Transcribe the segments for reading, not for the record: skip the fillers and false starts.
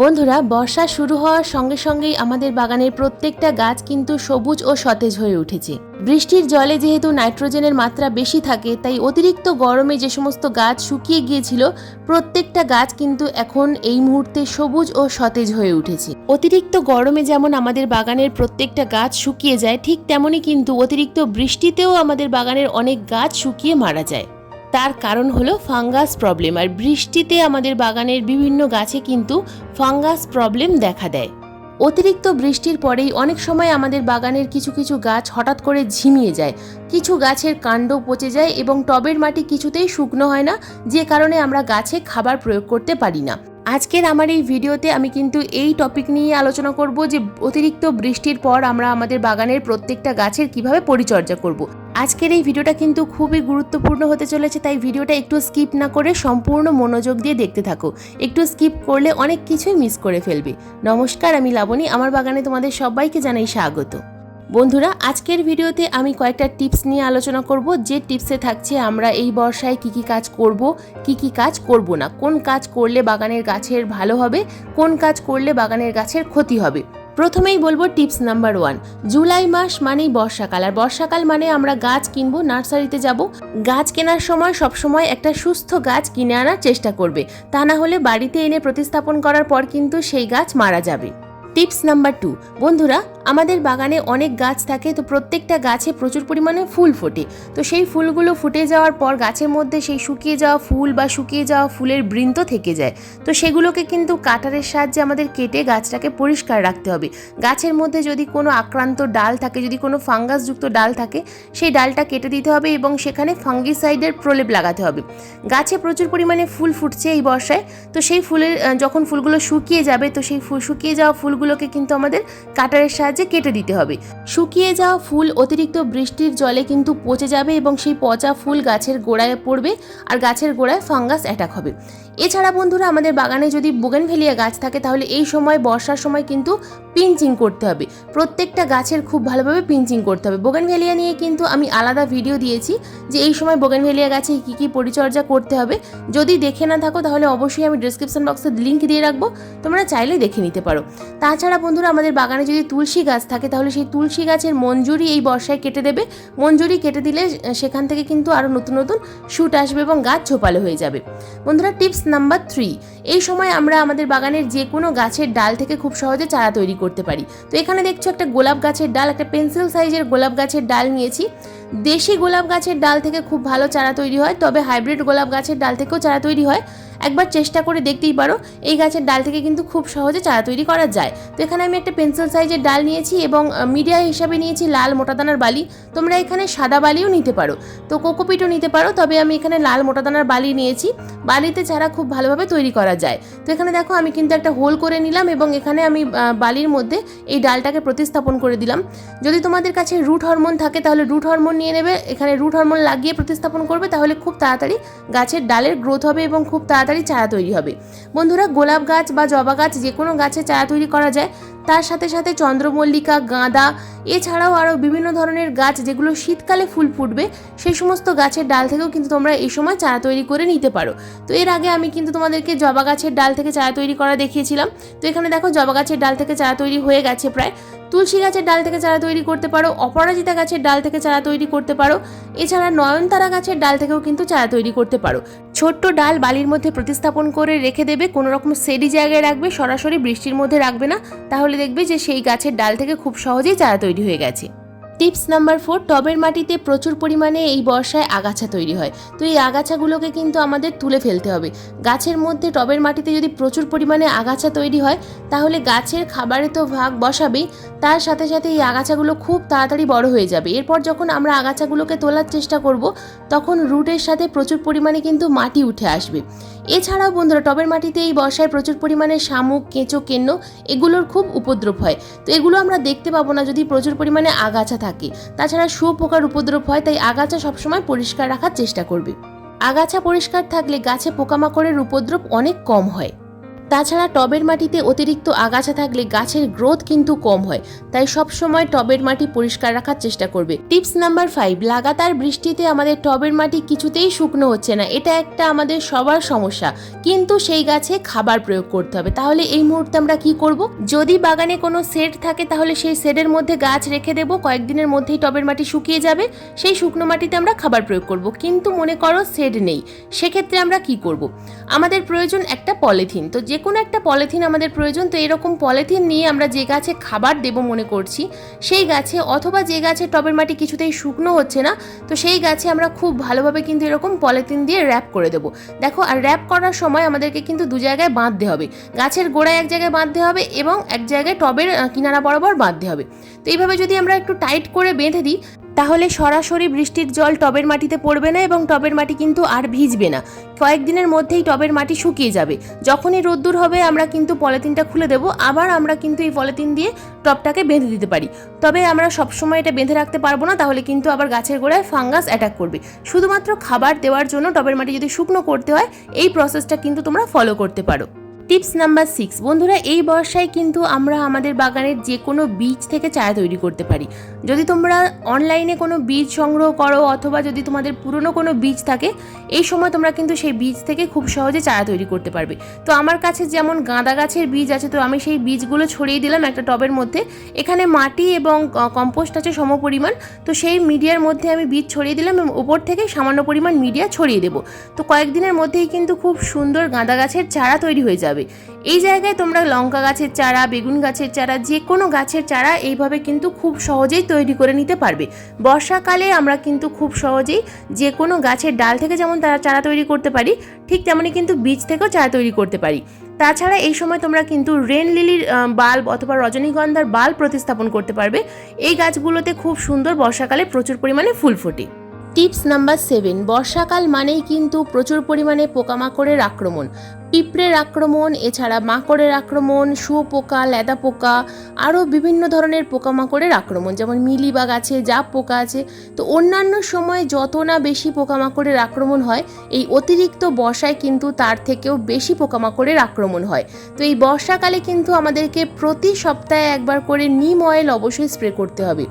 বন্ধুরা, বর্ষা শুরু হওয়ার সঙ্গে সঙ্গেই আমাদের বাগানের প্রত্যেকটা গাছ কিন্তু সবুজ ও সতেজ হয়ে উঠেছে। বৃষ্টির জলে যেহেতু নাইট্রোজেনের মাত্রা বেশি থাকে, তাই অতিরিক্ত গরমে যে সমস্ত গাছ শুকিয়ে গিয়েছিল, প্রত্যেকটা গাছ কিন্তু এখন এই মুহূর্তে সবুজ ও সতেজ হয়ে উঠেছে। অতিরিক্ত গরমে যেমন আমাদের বাগানের প্রত্যেকটা গাছ শুকিয়ে যায়, ঠিক তেমনই কিন্তু অতিরিক্ত বৃষ্টিতেও আমাদের বাগানের অনেক গাছ শুকিয়ে মারা যায়। তার কারণ হলো ফাঙ্গাস প্রবলেম। আর বৃষ্টিতে আমাদের বাগানের বিভিন্ন গাছে কিন্তু ফাঙ্গাস প্রবলেম দেখা দেয়। অতিরিক্ত বৃষ্টির পরেই অনেক সময় আমাদের বাগানের কিছু কিছু গাছ হঠাৎ করে ঝিমিয়ে যায়, কিছু গাছের কাণ্ড পচে যায় এবং টবের মাটি কিছুতেই শুকনো হয় না, যে কারণে আমরা গাছে খাবার প্রয়োগ করতে পারি না। আজকের আমার এই ভিডিওতে আমি কিন্তু এই টপিক নিয়ে আলোচনা করব যে অতিরিক্ত বৃষ্টির পর আমরা আমাদের বাগানের প্রত্যেকটা গাছের কিভাবে পরিচর্যা করব। আজকের এই ভিডিওটা কিন্তু খুবই গুরুত্বপূর্ণ হতে চলেছে, তাই ভিডিওটা একটু স্কিপ না করে সম্পূর্ণ মনোযোগ দিয়ে দেখতে থাকো। একটু স্কিপ করলে অনেক কিছুই মিস করে ফেলবে। নমস্কার, আমি লাবণী, আমার বাগানে তোমাদের সবাইকে জানাই স্বাগত। বন্ধুরা, আজকের ভিডিওতে আমি কয়েকটা টিপস নিয়ে আলোচনা করব, যে টিপসে থাকছে আমরা এই বর্ষায় কি কাজ করব, কি কাজ করব না, কোন কাজ করলে বাগানের গাছের ভালো হবে, কোন কাজ করলে বাগানের গাছের ক্ষতি হবে। প্রথমেই বলবো টিপস নাম্বার 1। জুলাই মাস মানেই বর্ষাকাল, আর বর্ষাকাল মানে আমরা গাছ কিনবো, নার্সারিতে যাব। গাছ কেনার সময় সবসময় একটা সুস্থ গাছ কিনে আনার চেষ্টা করবে, তা না হলে বাড়িতে এনে প্রতিস্থাপন করার পর কিন্তু সেই গাছ মারা যাবে। Tips number 2। বন্ধুরা, আমাদের বাগানে অনেক গাছ থাকে, তো প্রত্যেকটা গাছে প্রচুর পরিমাণে ফুল ফোটে। তো সেই ফুলগুলো ফুটে যাওয়ার পর গাছের মধ্যে সেই শুকিয়ে যাওয়া ফুল বা শুকিয়ে যাওয়া ফুলের বৃন্ত থেকে যায়। তো সেগুলোকে কিন্তু কাটারের সাহায্যে আমাদের কেটে গাছটাকে পরিষ্কার রাখতে হবে। গাছের মধ্যে যদি কোনো আক্রান্ত ডাল থাকে, যদি কোনো ফাঙ্গাসযুক্ত ডাল থাকে, সেই ডালটা কেটে দিতে হবে এবং সেখানে ফাঙ্গিসাইডের প্রলেপ লাগাতে হবে। গাছে প্রচুর পরিমাণে ফুল ফুটছে এই বর্ষায়, তো সেই ফুলের যখন ফুলগুলো শুকিয়ে যাবে, তো সেই শুকিয়ে যাওয়া ফুলগুলোকে কিন্তু আমাদের কাটারের সাহায্যে কেটে দিতে হবে। শুকিয়ে যাওয়া ফুল অতিরিক্ত বৃষ্টির জলে কিন্তু পচে যাবে এবং সেই পচা ফুল গাছের গোড়ায় পড়বে আর গাছের গোড়ায় ফাঙ্গাস অ্যাটাক হবে। এছাড়া বন্ধুরা, আমাদের বাগানে যদি বোগেনভেলিয়া গাছ থাকে, তাহলে এই সময় বর্ষার সময় কিন্তু পিঞ্চিং করতে হবে। প্রত্যেকটা গাছের খুব ভালোভাবে পিঞ্চিং করতে হবে। বোগেনভেলিয়া নিয়ে কিন্তু আমি আলাদা ভিডিও দিয়েছি, যে এই সময় বোগেনভেলিয়া গাছে কি পরিচর্যা করতে হবে। যদি দেখে না থাকো তাহলে অবশ্যই আমি ডিসক্রিপশন বক্সে লিঙ্ক দিয়ে রাখবো, তোমরা চাইলে দেখে নিতে পারো। তাছাড়া বন্ধুরা, আমাদের বাগানে যদি তুলসী গাছ থাকে, তাহলে সেই তুলসী গাছের মঞ্জুরি এই বর্ষায় কেটে দেবে। মঞ্জুরি কেটে দিলে সেখান থেকে কিন্তু আরও নতুন নতুন শুট আসবে এবং গাছ ঝোপালো হয়ে যাবে। বন্ধুরা, টিপস নাম্বার 3। এই সময় আমরা আমাদের বাগানের যে কোনো গাছের ডাল থেকে খুব সহজে চারা তৈরি করতে পারি। তো এখানে দেখছো একটা গোলাপ গাছের ডাল, একটা পেন্সিল সাইজের গোলাপ গাছের ডাল নিয়েছি। দেশি গোলাপ গাছের ডাল থেকে খুব ভালো চারা তৈরি হয়, তবে হাইব্রিড গোলাপ গাছের ডাল থেকেও চারা তৈরি হয়। একবার চেষ্টা করে দেখতেই পারো, এই গাছের ডাল থেকে কিন্তু খুব সহজে চারা তৈরি করা যায়। তো এখানে আমি একটা পেন্সিল সাইজের ডাল নিয়েছি এবং মিডিয়া হিসাবে নিয়েছি লাল মোটাদানার বালি। তোমরা এখানে সাদা বালিও নিতে পারো, তো কোকোপিটও নিতে পারো, তবে আমি এখানে লাল মোটাদানার বালি নিয়েছি। বালিতে চারা খুব ভালোভাবে তৈরি করা যায়। তো এখানে দেখো, আমি কিন্তু একটা হোল করে নিলাম এবং এখানে আমি বালির মধ্যে এই ডালটাকে প্রতিস্থাপন করে দিলাম। যদি তোমাদের কাছে রুট হরমোন থাকে, তাহলে রুট হরমোন নিয়ে নেবে, এখানে রুট হরমোন লাগিয়ে প্রতিস্থাপন করবে, তাহলে খুব তাড়াতাড়ি গাছের ডালের গ্রোথ হবে এবং খুব তাড়াতাড়ি চারা তৈরি হবে। বন্ধুরা, গোলাপ গাছ বা জবা গাছ যে কোনো গাছে চারা তৈরি করা যায়। তার সাথে সাথে চন্দ্রমল্লিকা, গাঁদা, এছাড়াও আরও বিভিন্ন ধরনের গাছ যেগুলো শীতকালে ফুল ফুটবে, সেই সমস্ত গাছের ডাল থেকেও কিন্তু তোমরা এই সময় চারা তৈরি করে নিতে পারো। তো এর আগে আমি কিন্তু তোমাদেরকে জবা গাছের ডাল থেকে চারা তৈরি করা দেখিয়েছিলাম। তো এখানে দেখো, জবা গাছের ডাল থেকে চারা তৈরি হয়ে গেছে প্রায়। তুলসী গাছের ডাল থেকে চারা তৈরি করতে পারো, অপরাজিতা গাছের ডাল থেকে চারা তৈরি করতে পারো, এছাড়া নয়নতারা গাছের ডাল থেকেও কিন্তু চারা তৈরি করতে পারো। ছোট্ট ডাল বালির মধ্যে প্রতিস্থাপন করে রেখে দেবে, কোনো রকম সেডি জায়গায় রাখবে, সরাসরি বৃষ্টির মধ্যে রাখবে না, তাহলে দেখবে যে সেই গাছের ডাল থেকে খুব সহজেই চারা তৈরি হয়ে গেছে। Tips number 4। টবের মাটিতে প্রচুর পরিমাণে এই বর্ষায় আগাছা তৈরি হয়। তো এই আগাছাগুলোকে কিন্তু আমাদের তুলে ফেলতে হবে। গাছের মধ্যে টবের মাটিতে যদি প্রচুর পরিমাণে আগাছা তৈরি হয়, তাহলে গাছের খাবারে তো ভাগ বসাবেই, তার সাথে সাথে এই আগাছাগুলো খুব তাড়াতাড়ি বড় হয়ে যাবে। এরপর যখন আমরা আগাছাগুলোকে তোলার চেষ্টা করব, তখন রুটের সাথে প্রচুর পরিমাণে কিন্তু মাটি উঠে আসবে। এছাড়াও বন্ধুরা, টবের মাটিতে এই বর্ষায় প্রচুর পরিমাণে শামুক, কেঁচো, কেন্ন এগুলোর খুব উপদ্রব হয়। তো এগুলো আমরা দেখতে পাবো না যদি প্রচুর পরিমাণে আগাছা থাকে। তাছাড়া শুঁয়োপোকার উপদ্রব হয়, তাই আগাছা সবসময় পরিষ্কার রাখার চেষ্টা করবে। আগাছা পরিষ্কার থাকলে গাছে পোকামাকড়ের উপদ্রব অনেক কম হয়। তাছাড়া টবের মাটিতে অতিরিক্ত আগাছা থাকলে গাছের গ্রোথ কিন্তু কম হয়, তাই সবসময় টবের মাটি পরিষ্কার রাখার চেষ্টা করবে। টিপস নাম্বার 5, লাগাতার বৃষ্টিতে আমাদের টবের মাটি কিছুতেই শুকনো হচ্ছে না, এটা একটা আমাদের সবার সমস্যা, কিন্তু সেই গাছে খাবার প্রয়োগ করতে হবে। তাহলে এই মুহূর্তে আমরা কি করব? যদি বাগানে কোনো শেড থাকে তাহলে সেই শেডের মধ্যে গাছ রেখে দেবো, কয়েকদিনের মধ্যেই টবের মাটি শুকিয়ে যাবে, সেই শুকনো মাটিতে আমরা খাবার প্রয়োগ করব। কিন্তু মনে করো শেড নেই, সেক্ষেত্রে আমরা কি করব? আমাদের প্রয়োজন একটা পলিথিন, তো যে কোনো একটা পলিথিন আমাদের প্রয়োজন। তো এরকম পলিথিন নিয়ে আমরা যে গাছে খাবার দেব মনে করছি সেই গাছে, অথবা যে গাছে টবের মাটি কিছুতেই শুকনো হচ্ছে না, তো সেই গাছে আমরা খুব ভালোভাবে কিন্তু এরকম পলিথিন দিয়ে র্যাপ করে দেবো। দেখো, আর র্যাপ করার সময় আমাদেরকে কিন্তু দু জায়গায় বাঁধতে হবে, গাছের গোড়ায় এক জায়গায় বাঁধতে হবে এবং এক জায়গায় টবের কিনারা বরাবর বাঁধতে হবে। তো এইভাবে যদি আমরা একটু টাইট করে বেঁধে দিই তাহলে সরাসরি বৃষ্টির জল টবের মাটিতে পড়বে না এবং টবের মাটি কিন্তু আর ভিজবে না। কয়েকদিনের মধ্যেই টবের মাটি শুকিয়ে যাবে। যখনই রোদ্দুর হবে আমরা কিন্তু পলিথিনটা খুলে দেবো, আবার আমরা কিন্তু এই পলিথিন দিয়ে টবটাকে বেঁধে দিতে পারি। তবে আমরা সবসময় এটা বেঁধে রাখতে পারবো না, তাহলে কিন্তু আবার গাছের গোড়ায় ফাঙ্গাস অ্যাটাক করবে। শুধুমাত্র খাবার দেওয়ার জন্য টবের মাটি যদি শুকনো করতে হয়, এই প্রসেসটা কিন্তু তোমরা ফলো করতে পারো। টিপস নাম্বার 6, বন্ধুরা, এই বর্ষায় কিন্তু আমরা আমাদের বাগানের যে কোনো বীজ থেকে চারা তৈরি করতে পারি। যদি তোমরা অনলাইনে কোনো বীজ সংগ্রহ করো অথবা যদি তোমাদের পুরনো কোনো বীজ থাকে, এই সময় তোমরা কিন্তু সেই বীজ থেকে খুব সহজে চারা তৈরি করতে পারবে। তো আমার কাছে যেমন গাঁদা গাছের বীজ আছে, তো আমি সেই বীজগুলো ছড়িয়ে দিলাম একটা টবের মধ্যে। এখানে মাটি এবং কম্পোস্ট আছে সমপরিমাণ, তো সেই মিডিয়ার মধ্যে আমি বীজ ছড়িয়ে দিলাম এবং উপর থেকে সামান্য পরিমাণ মিডিয়া ছড়িয়ে দেবো। তো কয়েকদিনের মধ্যেই কিন্তু খুব সুন্দর গাঁদা গাছের চারা তৈরি হয়ে যাবে। এই জায়গায় তোমরা লঙ্কা গাছের চারা, বেগুন গাছের চারা, যে কোনো গাছের চারা এইভাবে কিন্তু খুব সহজেই তৈরি করে নিতে পারবে। বর্ষাকালে আমরা কিন্তু খুব সহজেই যে কোনো গাছের ডাল থেকে যেমন তারা চারা তৈরি করতে পারি, ঠিক তেমনই কিন্তু বীজ থেকেও চারা তৈরি করতে পারি। তাছাড়া এই সময় তোমরা কিন্তু রেন লিলির বাল্ব অথবা রজনীগন্ধার বাল্ব প্রতিস্থাপন করতে পারবে। এই গাছগুলোতে খুব সুন্দর বর্ষাকালে প্রচুর পরিমাণে ফুল ফোটে। টিপস নাম্বার 7, বর্ষাকাল মানেই কিন্তু প্রচুর পরিমাণে পোকামাকড়ের আক্রমণ, পিঁপড়ের আক্রমণ, এছাড়া মাকড়ের আক্রমণ, শুয়োপোকা, লেদা পোকা, আরও বিভিন্ন ধরনের পোকামাকড়ের আক্রমণ, যেমন মিলিবাগ আছে, জাপ পোকা আছে। তো অন্যান্য সময় যত না বেশি পোকামাকড়ের আক্রমণ হয়, এই অতিরিক্ত বর্ষায় কিন্তু তার থেকেও বেশি পোকামাকড়ের আক্রমণ হয়। তো এই বর্ষাকালে কিন্তু আমাদেরকে প্রতি সপ্তাহে একবার করে নিম অয়েল অবশ্যই স্প্রে করতে হবে।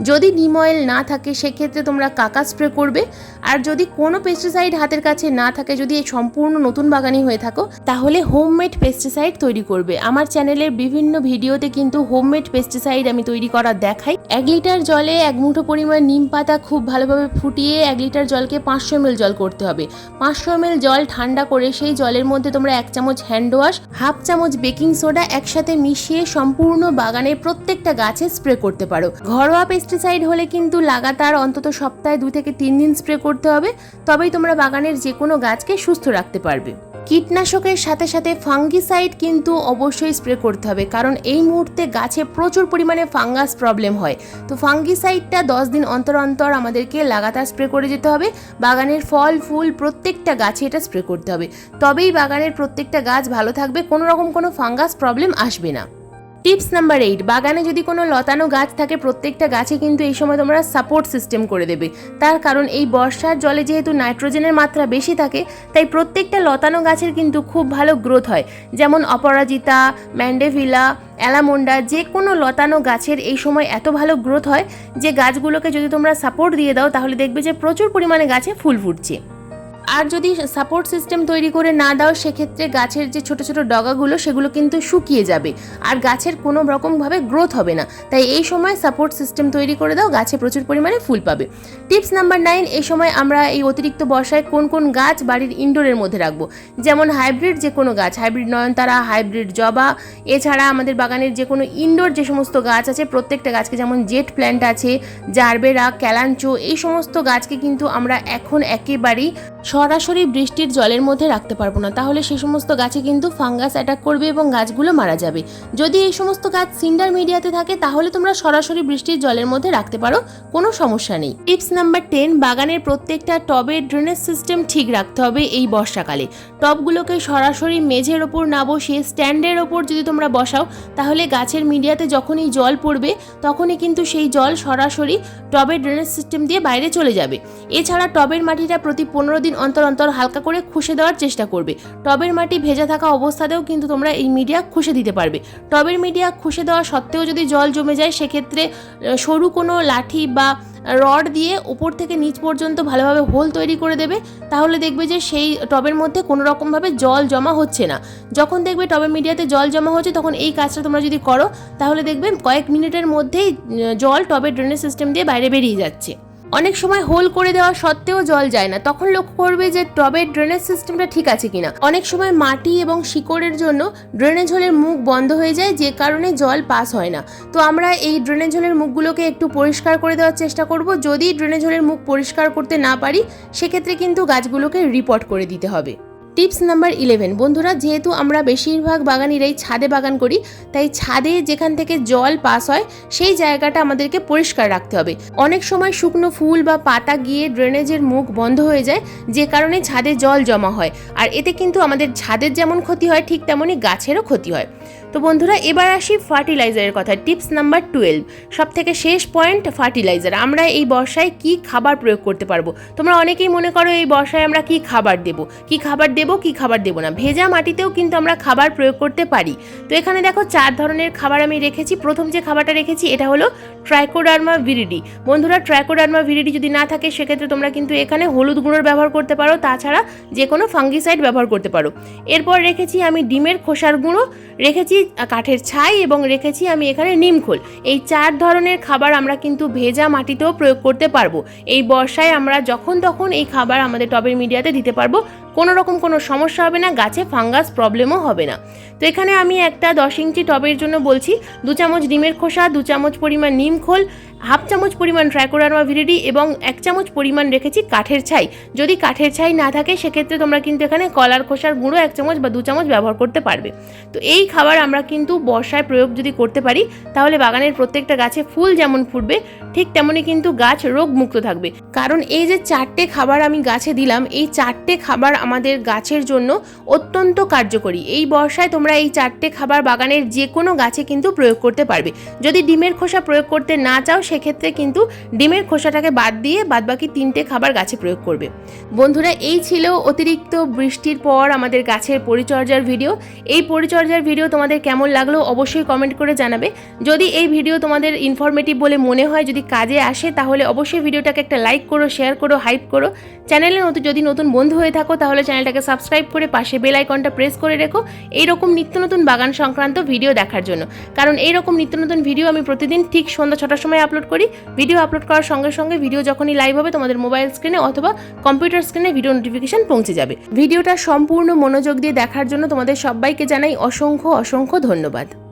যদি নিম অয়েল না থাকে সেক্ষেত্রে তোমরা কাকা স্প্রে করবে। আর যদি কোনো পেস্টিসাইড হাতের কাছে না থাকে, যদি এই সম্পূর্ণ নতুন বাগানি হয়ে থাকো, তাহলে হোমমেড পেস্টিসাইড তৈরি করবে। আমার চ্যানেলের বিভিন্ন ভিডিওতে কিন্তু হোমমেড পেস্টিসাইড আমি তৈরি করা দেখাই। 1 লিটার জলে 1 মুঠো পরিমাণ নিম পাতা খুব ভালোভাবে ফুটিয়ে 1 লিটার জলকে 500 ml জল করতে হবে। 500 ml জল ঠান্ডা করে সেই জলের মধ্যে তোমরা 1 চামচ হ্যান্ড ওয়াশ, 1/2 চামচ বেকিং সোডা একসাথে মিশিয়ে সম্পূর্ণ বাগানের প্রত্যেকটা গাছে স্প্রে করতে পারো। ঘরোয়া পেস্টিসাইড হলে কিন্তু লাগাতার অন্তত সপ্তাহে 2 থেকে 3 দিন স্প্রে করতে হবে, তবেই তোমরা বাগানের যে কোনো গাছকে সুস্থ রাখতে পারবে। কীটনাশকের সাথে সাথে ফাঙ্গিসাইড কিন্তু অবশ্যই স্প্রে করতে হবে, কারণ এই মুহূর্তে গাছে প্রচুর পরিমাণে ফাঙ্গাস প্রবলেম হয়। তো ফাঙ্গিসাইডটা 10 দিন অন্তর অন্তর আমাদেরকে লাগাতার স্প্রে করে যেতে হবে। বাগানের ফল ফুল প্রত্যেকটা গাছে এটা স্প্রে করতে হবে, তবেই বাগানের প্রত্যেকটা গাছ ভালো থাকবে, কোনো রকম কোনো ফাঙ্গাস প্রবলেম আসবে না। টিপস নাম্বার 8, বাগানে যদি কোনো লতানো গাছ থাকে প্রত্যেকটা গাছে কিন্তু এই সময় তোমরা সাপোর্ট সিস্টেম করে দেবে। তার কারণ এই বর্ষার জলে যেহেতু নাইট্রোজেনের মাত্রা বেশি থাকে, তাই প্রত্যেকটা লতানো গাছের কিন্তু খুব ভালো গ্রোথ হয়। যেমন অপরাজিতা, ম্যান্ডেভিলা, অ্যালামন্ডা, যে কোনো লতানো গাছের এই সময় এত ভালো গ্রোথ হয় যে গাছগুলোকে যদি তোমরা সাপোর্ট দিয়ে দাও তাহলে দেখবে যে প্রচুর পরিমাণে গাছে ফুল ফুটছে। আর যদি সাপোর্ট সিস্টেম তৈরি করে না দাও সেক্ষেত্রে গাছের যে ছোট ছোট ডগাগুলো সেগুলো কিন্তু শুকিয়ে যাবে আর গাছের কোনো রকমভাবে গ্রোথ হবে না। তাই এই সময় সাপোর্ট সিস্টেম তৈরি করে দাও, গাছে প্রচুর পরিমাণে ফুল পাবে। টিপস নাম্বার 9, এই সময় আমরা এই অতিরিক্ত বর্ষায় কোন কোন গাছ বাড়ির ইনডোরের মধ্যে রাখবো, যেমন হাইব্রিড যে কোনো গাছ, হাইব্রিড নয়নতারা, হাইব্রিড জবা, এছাড়া আমাদের বাগানের যে কোনো ইনডোর যে সমস্ত গাছ আছে প্রত্যেকটা গাছকে, যেমন জেট প্ল্যান্ট আছে, জারবেরা, ক্যালাঞ্চো, এই সমস্ত গাছকে কিন্তু আমরা এখন একেবারেই সরাসরি বৃষ্টির জলের মধ্যে রাখতে পারবো না, তাহলে সেই সমস্ত গাছে কিন্তু ফাঙ্গাস অ্যাটাক করবে এবং গাছগুলো মারা যাবে। যদি এই সমস্ত গাছ সিন্ডার মিডিয়াতে থাকে তাহলে তোমরা সরাসরি বৃষ্টির জলের মধ্যে রাখতে পারো, কোনো সমস্যা নেই। টিপস নাম্বার 10, বাগানের প্রত্যেকটা টবের ড্রেনেজ সিস্টেম ঠিক রাখতে হবে এই বর্ষাকালে। টবগুলোকে সরাসরি মেঝের ওপর না বসিয়ে স্ট্যান্ডের ওপর যদি তোমরা বসাও তাহলে গাছের মিডিয়াতে যখনই জল পড়বে তখনই কিন্তু সেই জল সরাসরি টবের ড্রেনেজ সিস্টেম দিয়ে বাইরে চলে যাবে। এছাড়া টবের মাটিটা প্রতি 15 দিন অন্তর অন্তর হালকা করে খুশে দেওয়ার চেষ্টা করবে। টবের মাটি ভেজা থাকা অবস্থাতেও কিন্তু তোমরা এই মিডিয়া খুশে দিতে পারবে। টবের মিডিয়া খুশে দেওয়া সত্ত্বেও যদি জল জমে যায়, সেক্ষেত্রে সরু কোনো লাঠি বা রড দিয়ে উপর থেকে নিচ পর্যন্ত ভালোভাবে হোল তৈরি করে দেবে। তাহলে দেখবে যে সেই টবের মধ্যে কোনো রকমভাবে জল জমা হচ্ছে না। যখন দেখবে টবের মিডিয়াতে জল জমা হচ্ছে, তখন এই কাজটা তোমরা যদি করো, তাহলে দেখবে কয়েক মিনিটের মধ্যেই জল টবের ড্রেনেজ সিস্টেম দিয়ে বাইরে বেরিয়ে যাচ্ছে। অনেক সময় হোল করে দেওয়া সত্ত্বেও জল যায় না, তখন লক্ষ্য করবে যে টবের ড্রেনেজ সিস্টেমটা ঠিক আছে কিনা। অনেক সময় মাটি এবং শিকড়ের জন্য ড্রেনেজ হোলের মুখ বন্ধ হয়ে যায়, যে কারণে জল পাস হয় না। তো আমরা এই ড্রেনেজ হোলের মুখগুলোকে একটু পরিষ্কার করে দেওয়ার চেষ্টা করব। যদি ড্রেনেজ হোলের মুখ পরিষ্কার করতে না পারি, সেক্ষেত্রে কিন্তু গাছগুলোকে রিপোর্ট করে দিতে হবে। টিপস নাম্বার 11, বন্ধুরা, যেহেতু আমরা বেশিরভাগ বাগানিরাই ছাদে বাগান করি, তাই ছাদে যেখান থেকে জল পাস হয় সেই জায়গাটা আমাদেরকে পরিষ্কার রাখতে হবে। অনেক সময় শুকনো ফুল বা পাতা গিয়ে ড্রেনেজের মুখ বন্ধ হয়ে যায়, যে কারণে ছাদে জল জমা হয়, আর এতে কিন্তু আমাদের ছাদের যেমন ক্ষতি হয়, ঠিক তেমনই গাছেরও ক্ষতি হয়। তো বন্ধুরা, এবার আসি ফার্টিলাইজারের কথা। টিপস নাম্বার 12, সব থেকে শেষ পয়েন্ট, ফার্টিলাইজার। আমরা এই বর্ষায় কি খাবার প্রয়োগ করতে পারবো? তোমরা অনেকেই মনে করো এই বর্ষায় আমরা কি খাবার দেবো, কি খাবার দেবো না। ভেজা মাটিতেও কিন্তু আমরা খাবার প্রয়োগ করতে পারি। তো এখানে দেখো 4 ধরনের খাবার আমি রেখেছি। প্রথম যে খাবারটা রেখেছি এটা হলো ট্রাইকোডার্মা ভিরিডি। বন্ধুরা, ট্রাইকোডার্মা ভিরিডি যদি না থাকে, সেক্ষেত্রে তোমরা কিন্তু এখানে হলুদ গুঁড়োর ব্যবহার করতে পারো, তাছাড়া যে কোনো ফাঙ্গিসাইড ব্যবহার করতে পারো। এরপর রেখেছি আমি ডিমের খোসার গুঁড়ো, রেখেছি কাঠের ছাই এবং রেখেছি আমি এখানে নিমখোল। এই 4 ধরনের খাবার আমরা কিন্তু ভেজা মাটিতেও প্রয়োগ করতে পারবো। এই বর্ষায় আমরা যখন তখন এই খাবার আমাদের টবের মিডিয়াতে দিতে পারবো, কোনো রকম কোনো সমস্যা হবে না, গাছে ফাঙ্গাস প্রবলেমও হবে না। তো এখানে আমি একটা 10 ইঞ্চি টবের জন্য বলছি 2 চামচ ডিমের খোসা, 2 চামচ পরিমাণ নিমখোল, 1/2 চামচ পরিমাণ ট্রাইকোডার্মা ভিরিডি এবং 1 চামচ পরিমাণ রেখেছি কাঠের ছাই। যদি কাঠের ছাই না থাকে, সেক্ষেত্রে তোমরা কিন্তু এখানে কলার খোসার গুঁড়ো 1 চামচ বা 2 চামচ ব্যবহার করতে পারবে। তো এই খাবার আমরা কিন্তু বর্ষায় প্রয়োগ যদি করতে পারি, তাহলে বাগানের প্রত্যেকটা গাছে ফুল যেমন ফুটবে, ঠিক তেমনই কিন্তু গাছ রোগমুক্ত থাকবে। কারণ এই যে 4টে খাবার আমি গাছে দিলাম, এই 4টে খাবার আমাদের গাছের জন্য অত্যন্ত কার্যকরী। এই বর্ষায় তোমরা এই 4টে খাবার বাগানের যে কোনো গাছে কিন্তু প্রয়োগ করতে পারবে। যদি ডিমের খোসা প্রয়োগ করতে না চাও, সেক্ষেত্রে কিন্তু ডিমের খোসাটাকে বাদ দিয়ে বাদবাকি 3টে খাবার গাছে প্রয়োগ করবে। বন্ধুরা, এই ছিল অতিরিক্ত বৃষ্টির পর আমাদের গাছের পরিচর্যার ভিডিও। এই পরিচর্যার ভিডিও তোমাদের কেমন লাগলো অবশ্যই কমেন্ট করে জানাবে। যদি এই ভিডিও তোমাদের ইনফরমেটিভ বলে মনে হয়, যদি কাজে আসে, তাহলে অবশ্যই ভিডিওটাকে একটা লাইক করো, শেয়ার করো, হাইপ করো। চ্যানেলে যদি নতুন বন্ধু হয়ে থাকো, তাহলে চ্যানেলটাকে সাবস্ক্রাইব করে পাশে বেল আইকনটা প্রেস করে রেখো এইরকম নিত্য নতুন বাগান সংক্রান্ত ভিডিও দেখার জন্য। কারণ এইরকম নিত্য নতুন ভিডিও আমি প্রতিদিন ঠিক সন্ধ্যা 6টার সময় আপলোড করি। ভিডিও আপলোড করার সঙ্গে সঙ্গে ভিডিও যখনই লাইভ হবে, তোমাদের মোবাইল স্ক্রিনে অথবা কম্পিউটার স্ক্রিনে ভিডিও নোটিফিকেশন পৌঁছে যাবে। ভিডিওটা সম্পূর্ণ মনোযোগ দিয়ে দেখার জন্য তোমাদের সবাইকে জানাই অসংখ্য অসংখ্য ধন্যবাদ।